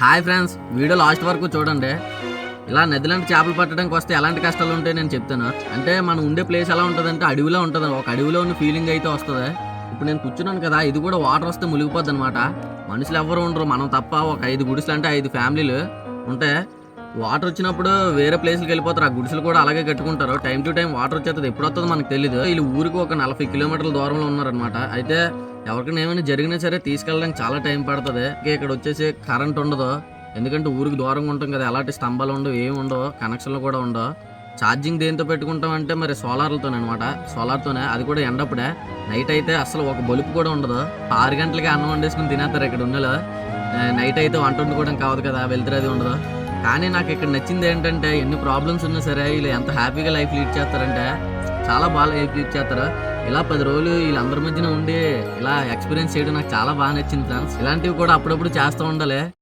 Hi friends, video last వరకు చూడండి. ఇలా నదిలాంటి చేపలు పట్టడానికి వస్తే ఎలాంటి కష్టాలు ఉంటాయి నేను చెప్తాను. అంటే మనం ఉండే ప్లేస్ ఎలా ఉంటుందంటే అడవిలో ఉంటుంది. ఒక అడవిలో ఉన్న ఫీలింగ్ అయితే వస్తుంది. ఇప్పుడు నేను కూర్చున్నాను కదా, ఇది కూడా వాటర్ వస్తే మునిగిపోద్ది అనమాట. మనుషులు ఎవరు ఉండరు, మనం తప్ప. ఒక 5 గుడిసెలు అంటే 5 ఫ్యామిలీలు ఉంటాయి. వాటర్ వచ్చినప్పుడు వేరే ప్లేస్కి వెళ్ళిపోతారు. ఆ గుడిసెలు కూడా అలాగే కట్టుకుంటారు. టైం టు టైం వాటర్ వచ్చేస్తుంది. ఎప్పుడు వస్తుందో మనకు తెలియదు. వీళ్ళు ఊరికి ఒక 40 కిలోమీటర్ల దూరంలో ఉన్నారనమాట. అయితే ఎవరికైనా ఏమైనా జరిగినా సరే తీసుకెళ్ళడానికి చాలా టైం పడుతుంది. ఇక్కడ వచ్చేసి కరెంట్ ఉండదు, ఎందుకంటే ఊరికి దూరంగా ఉంటాం కదా. ఎలాంటి స్తంభాలు ఉండవు, ఏమి ఉండవు, కనెక్షన్లు కూడా ఉండవు. ఛార్జింగ్ దేంతో పెట్టుకుంటాం అంటే మరి సోలార్లతోనే అనమాట. సోలార్తోనే, అది కూడా ఎండప్పుడే. నైట్ అయితే అసలు ఒక బలుపు కూడా ఉండదు. 6 గంటలకి అన్నం వండేసుకుని తినేస్తారు ఇక్కడ ఉన్నలో. నైట్ అయితే వంట వండుకోవడం కావదు కదా, వెళ్తారు, అది ఉండదు. కానీ నాకు ఇక్కడ నచ్చింది ఏంటంటే ఎన్ని ప్రాబ్లమ్స్ ఉన్నా సరే వీళ్ళు ఎంత హ్యాపీగా లైఫ్ లీడ్ చేస్తారంటే చాలా బాగా లైఫ్ లీడ్ చేస్తారు. ఇలా 10 రోజులు వీళ్ళందరి మధ్యన ఉండి ఇలా ఎక్స్పీరియన్స్ చేయడం నాకు చాలా బాగా నచ్చింది ఫ్రెండ్స్. ఇలాంటివి కూడా అప్పుడప్పుడు చేస్తూ ఉండాలి.